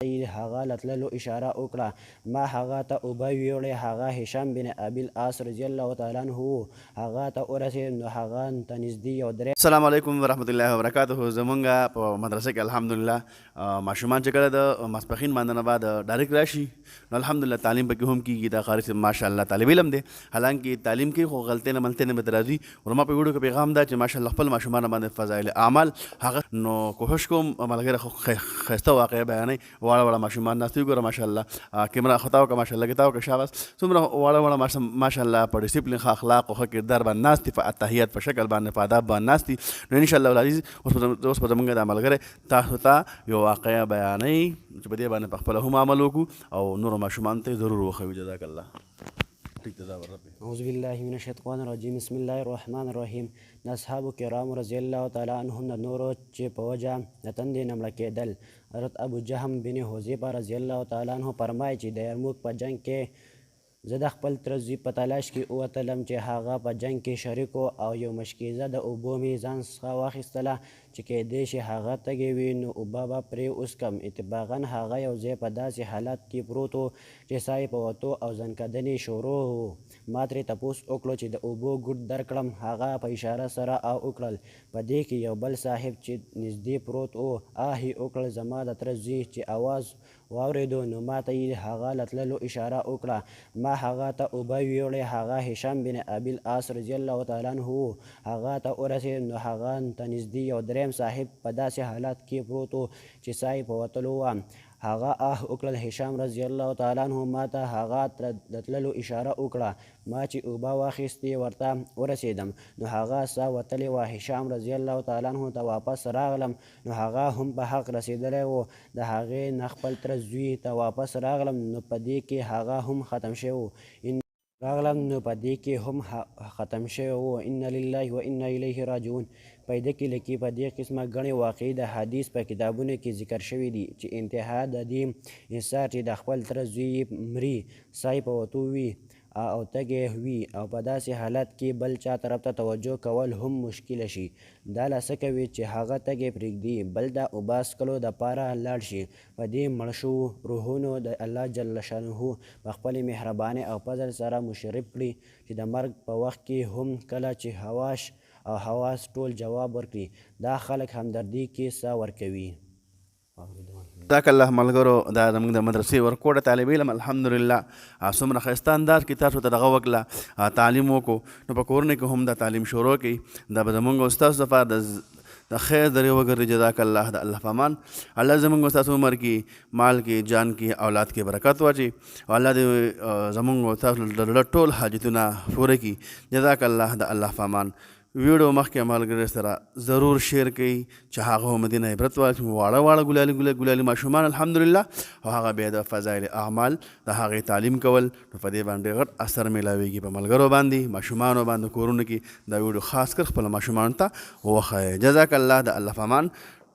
هغه لتللو اشاره وکړه ما هغه ته اوبه ویوړې هغه هشام بن ابي العاص رضی الله تعالی عنه هغه ته ورسېد نو هغه ته نږدې یو درې السلام علیکم ورحمۃ اللہ وبرکاتہ. زمونږ په مدرسه کې الحمدلله ماشومان چې کله د ماسپښین مانځه نه بعد ډایرکټ راشي نو الحمدلله تعلیم پکې هم کېږي. دا قاري صاحب ماشاءالله طالب علم دی، حالانکه تعلیم کې خو غلطۍ نه ملطۍ نه به راځي. ورما په ویډیو کې پیغام دا چې ماشاءالله خپل ماشومان باندې فضایل اعمال هغه نو کوشش کوم ملګری خو ښایسته واقعه بیانوي. واړه واړه ماشومان ناست وي، ګوره ماشاءالله کیمره خطا وکړه، ماشاءالله کتاب وکړه، شاباس. څومره واړه واړه ماشاءالله په ډسپلین ښه اخلاق او ښه کردار باندې ناست دي، په اتحیات په شکل باندې په آداب باندې ناست دي. نو انشاءالله العزیز اوس به زمونږ دا ملګری تاسو ته یو واقعه بیانوي چې په دې باندې په خپله هم عمل وکړو او نورو ماشومانو ته یې ضرور وښیو. جزاک الله. اعوذ بالله من الشیطان الرجیم بسم الله الرحمن الرحیم. د اصحابو کرامو رضی الله تعالی عنهم د نورو چې په وجه د تندې نه مړه کېدل، حضرت ابو جهم بن حذیفه رضی الله تعالی عنه فرمایي چې د یرموک په جنګ کې زه د خپل تره زوی په تلاش کې ووتلم چې هغه په جنګ کې شریک و او یو مشکیزه د اوبو مې ځان څخه واخیستله چې کیدای شي هغه تږی وي نو اوبه به پرې وڅښم. اتفاقا هغه یو ځای په داسې حالت کې پروت و چې ساه یې په وتو او ځنکدنې شروع و. ما ترې تپوس وکړو چې د اوبو ګوټ درکړم. هغه په اشاره سره او وکړل. په دې کې یو بل صاحب چې نږدې پروت و آه یې وکړل. زما د تره زوی چې اواز واورېدو نو ما ته یې هغه لتللو اشاره وکړه. ما هغه ته اوبه ویوړې هغه هشام بن ابي العاص رضی الله تعالی عنه هغه ته ورسېد نو هغه ته نږدې یو دریم صاحب په داسې حالت کې پروت و چې ساه یې په وتلو وه. هغه آه وکړل. هشام رضی الله تعالی عنه ما ته هغه د تللو اشاره وکړه. ما چې اوبه واخیستې ورته ورسېدم نو هغه ساه وتلې وه. هشام رضی الله تعالی عنه ته واپس راغلم نو هغه هم په حق رسېدلی و. د هغې نه خپل تره زوی ته واپس راغلم نو په دې کې هغه هم ختم شوی و. ان لله و انا الیه راجعون. پیدا کې لکې په دې قسمه ګڼې واقعي د حدیث په کتابونو کې ذکر شوي دي چې انتها د دې انسان چې د خپل تره زوی مري، ساه یې په وتو وي او تږی وي او په داسې حالت کې بل چا طرف ته توجه کول هم مشکله شي. دا لا څه کوي چې هغه تږی پرېږدي، بل د اوبه څښلو دپاره لاړ شي. په دې مړ شوو روحونو د الله جل شانه په خپلې مهربانۍ او فضل سره مشرف کړي چې د مرګ په وخت کې هم کله چې حواس ټول جواب ورکړي، دا خلک همدردي کې ساه ورکوي. جزاک الله ملګرو. دا زموږ د مدرسې ورکوټه طالب علم الحمدلله څومره ښایسته انداز کې تاسو ته دغه وکړه تعلیم وکړو نو په کورنۍ کې هم دا تعلیم شروع کړي. دا به زموږ استاسو دپاره د خیر درې وګرځي. جزاک الله. د الله په امان. الله زموږ استاسو عمر کې، مال کې، جان کې، اولاد کې برکت واچي او الله دې زموږ استاسو د ټول حاجتونه پوره کړي. جزاک الله. د الله په امان. ویډیو مخکې ملګري سره ضرور شیر کوي چې هغه هم دې نه عبرت واخلي. واړه واړه ګلالي ماشومان الحمدلله او هغه بیا د فضایل اعمال د هغې تعلیم کول نو په دې باندې غټ اثر میلاویږي په ملګرو باندې، ماشومانو باندې. کورونو کې دا ویډیو خاص کر خپل ماشومانو ته وښایئ. جزاک الله. د الله په امان.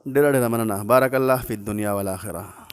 ډېره مننه. بارک الله فی الدنیا والآخره.